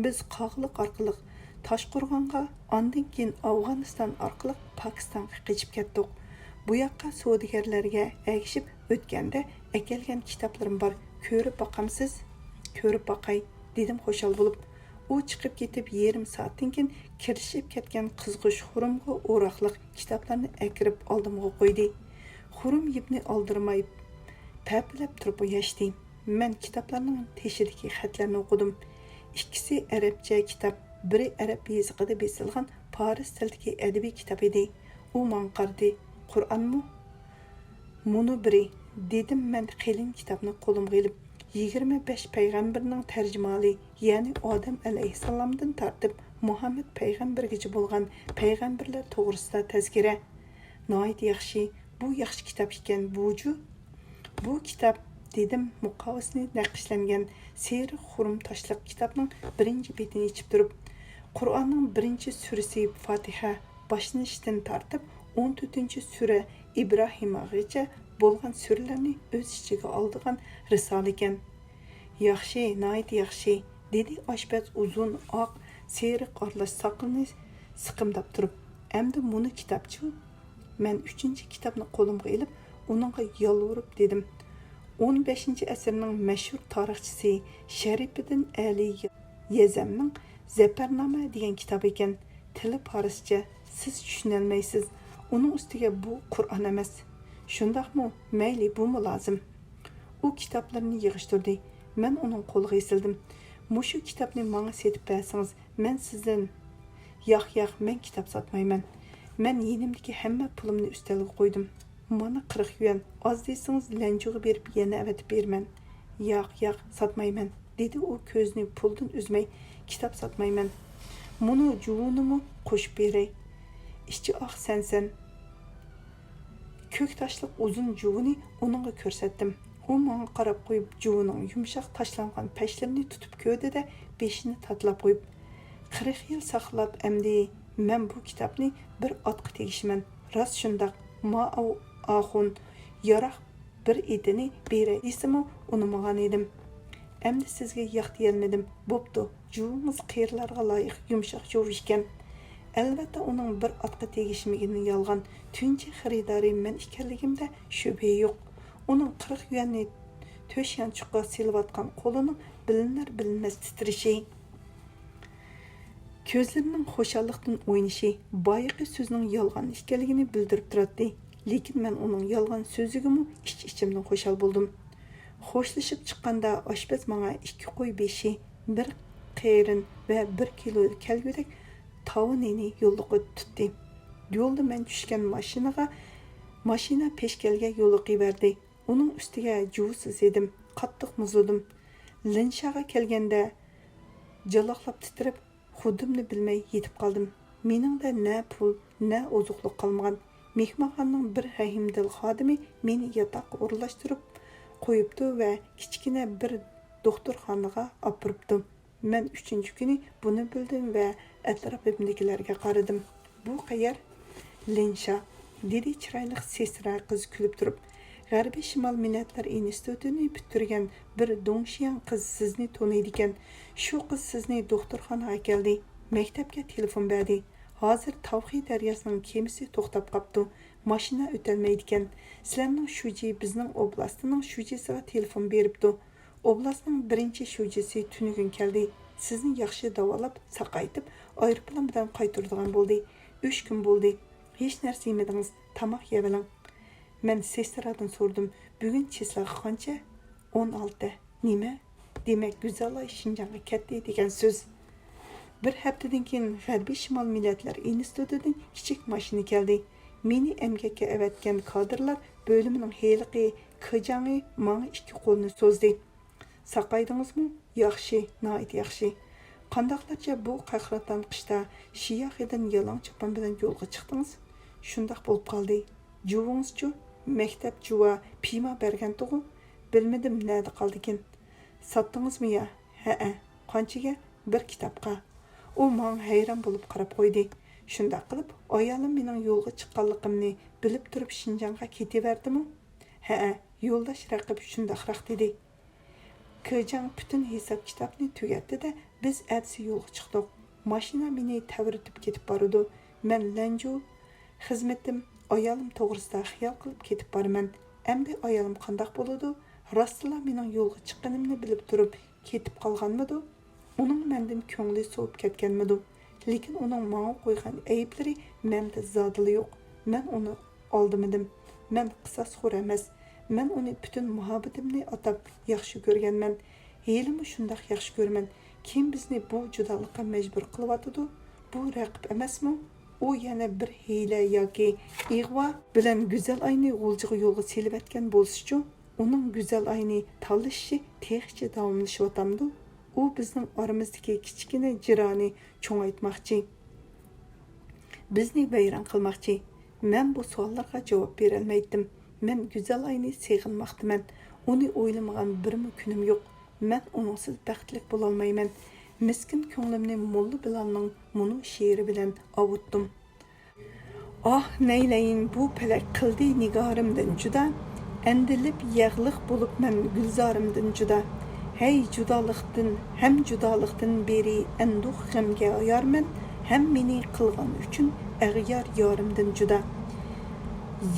Biz Qog'liq orqali Toshqo'rg'onga, ondan keyin Afg'oniston orqali Pokistonga qochib ketdik. Bu yoqqa savdogarlarga agishib o'tganda akelgan kitoblarim bor. Ko'rib boqamsiz?" "Ko'rib boqay" dedim xo'shal bo'lib. U chiqib ketib yarim soatdan keyin kirishib ketgan qizg'ish xurumga o'roqliq kitoblarni akirib oldimga qo'ydi. Xurum yibni oldirmay papilab turib yashdi. Men kitoblarning teshidagi xatlarni o'qidim. Ikkisi arabcha kitob, biri arab yozig'ida besilgan Paris tilidagi adabiy kitob edi. U manqardi. "Qur'onmi?" "Muni biri" dedim men qalin kitobni qo'limga olib. 25 payg'ambarning tarjimali, ya'ni Odam alayhissalomdan tortib Muhammad payg'ambargacha bo'lgan payg'ambarlar to'g'risida tazkira. Nihoyat yaxshi, bu yaxshi kitob ekan buju. Bu kitob dedim muqovasini naqshlangan seriq xurum toshliq kitobning birinchi betini ichib turib, Qur'onning birinchi surasi Fotiha boshlanishdan tortib 14-sura Ibrohimgacha bo'lgan surlarni o'z ichiga oldigan risol ekan. "Yaxshi, nihoyat yaxshi", dedi oshpaz uzun oq seriq orlash soqilni siqimdab turib. "Endi buni kitobchi?" Men 3-kitobni qo'limga olib, uningga yolvorib dedim. 15-asrning mashhur tarixchisi Sharifiddin Ali Yazamning Zafarnoma degan kitob ekan. Tili farscha, siz tushunolmaysiz. Uning ustiga bu Qur'on emas. Shundaqmi? Mayli, bumi lozim. U kitoblarni yig'ishtirdi. Men uning qo'liga esildim. "Mushu kitobni menga setib bersangiz, men sizdan..." "Yo'q, men kitob sotmayman." Men yenimdagi hamma pulimni ustalga qo'ydim. "Mana 40 yuan, oz desangiz Lanjuga berib yana avatib berman." "Yo'q, sotmayman", dedi u ko'zini puldan uzmay. "Kitob sotmayman. Muni juvunimi qo'shib beray. Ishchi oq sensan." Ko'k toshliq uzun juvuni uningga ko'rsatdim. U menga qarab qo'yib, juvuning yumshoq tashlangan pashlarini tutib ko'rdi-da, beshini tatlab qo'yib, "40 yil saqlab, endi men bu kitobni bir otga tegishman. Rost shundoq. Ma axun yaroq bir etini bere desimi unutmagan edim. Endi sizga yoq deyolmadim. Bo'pti, juvingiz qiyirlarga loyiq yumshoq juv ekan. Albatta uning bir otga tegishmagini yolg'on. Tunji xaridori men ekanligimda shubha yo'q. Uning 40 yuanni to'sh yanchiqqa silayotgan qo'lining bilinar-bilinmas titrishi, ko'zlarining xushallikdan o'ynashi boyiqi so'zning yolg'on ekanligini bildirib turadi. Lekin men uning yolg'on so'zigimi ichimdan xushal bo'ldim. Xo'shlashib chiqqanda oshpaz menga 2 qo'y beshi, 1 qeyrin va 1 kilo kelgudek tavanini yo'lga tutdi. Yo'lda men tushgan mashina peshkelga yo'liqi berdi. Uning ustiga juvsiz edim, qattiq muzladim. Linshaga kelganda jaloqlab titrib, xudimni bilmay yetib qoldim. Meningda na pul, na ozuqliq qolmagan. Mehmonxonaning bir rahimdil xodimi meni yotoqqa o'rlashtirib qo'yibdi va kichkina bir doktorxonaga olib boribdi. Men 3-kuni buni bildim va atrofimdagilarga qaradim. Bu qayer? Linsha, dedi chiroyli sestra qiz kulib turib. G'arbiy Shimol Millatlar institutini bitirgan bir dongshiyan qiz sizni taniydi ekan. Shu qiz sizni doktorxonaga keldi. Maktabga telefon berdi. Hozir Tavxiy daryosining kemasi to'xtab qopti. Mashina o'tolmaydi ekan. Sizlarning shuji bizning oblastning shujisiga telefon beribdi. Oblastning birinchi shujisi tunugun keldi. Sizni yaxshi davolab, saqaytib, aeroplan bilan qaytaradigan bo'ldi. 3 kun bo'ldi. Hech narsa yemedingiz, tamoq yevalang. Men sestradan sordum. Bugun chislag'i qancha? 16. Nima? Demak, Go'zalay Shinjonga ketdi degan so'z. Bir haftadan keyin G'arbiy Shimol Millatlar institutidan kichik mashina keldi. Meni emgakka avatgan kadrlar bo'limining heliqi Kıjangi menga 2 qo'lni so'zdi. Saqaydingizmi? Yaxshi, noit yaxshi. Qandaqlarcha bu qahraton qishda Shiyaxidan yalang chapan bilan yo'lga chiqdingiz? Shundoq bo'lib qoldi. Juvingizchu, maktab juva pima bergan-ku, bilmadim nada qoldi ekan. Sotdingizmi ya? Ha-a. Qanchaga? Bir kitobga. U menga hayron bo'lib qarab qo'ydi. Shundoq qilib, ayolim mening yo'lga chiqqanligimni bilib turib Shinjonga ketiberdimi? Ha-a, yo'ldosh raqib shundoqroq dedi. Kıjan bütün hisob kitobni tugatdi-da, biz atsi yo'lga chiqdik. Mashina meni tavritib ketib bordi. Men lanju xizmatim ayolim to'g'risida xiyol qilib ketib boraman. Endi ayolim qandoq bo'ladi? Rostla mening yo'lga chiqqanimni bilib turib ketib qolganmidi? Uning mendan ko'ngli sovib ketganmidi? Lekin uning menga qo'ygan ayblari menda zodili yo'q. Men uni oldimadim. Men qisosxo'r emas. Men uni bütün muhabbatimni atab yaxshi ko'rganman. Helimi shundoq yaxshi ko'raman. Kim bizni bu judolikqa majbur qilyotdi? Bu raqib emasmi? U yana bir hiyla yoki ig'vo bilan go'zal ayni g'uljiga yo'lga selib bo'lsa-chi, uning go'zal ayni tanlashi texcha davomlashyapti. U bizning oramizdagi kichkina jironi cho'ngaytmoqchi. Bizni vayron qilmoqchi. Men bu savollarga javob bera olmaydim. Men go'zal ayni seg'inmoqdiman. Uni o'ylamagan birmi kunim yo'q. Men uningsiz baxtli bo'la olmayman. Miskin ko'nglimni Molla Bilalning munu she'ri bilan avutdim. Ah, neyleyin bu pelek qildi nigorimdan juda. Endilib yağliq bo'lib men gulzorimdan juda. Hey judolikdan, hem judolikdan beri enduh g'amga yorman, hem meni qilgan uchun ag'yar yorimdan juda.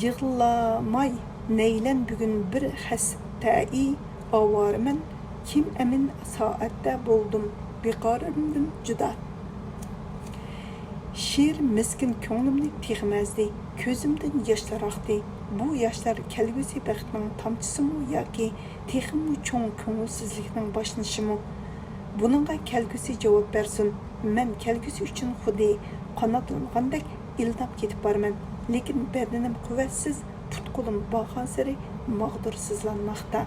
Yig'lamay neylen bugün bir hastai avarman, kim emin saatda bo'ldum biqorimdan juda. Şiir miskin ko'nglimni tegmazdi, ko'zimdan yoshlar oqdi. Bu yoshlar kelgusi baxtning tomchisimi yoki texmi cho'ng ko'ngilsizlikning boshlashimi? Buningga kelgusi javob bersin. Men kelgusi uchun xuddi qanotlangandek ildab ketib borman. Lekin badanim quvvatsiz, put qo'lim bog'an sari mag'dursizlanmoqda.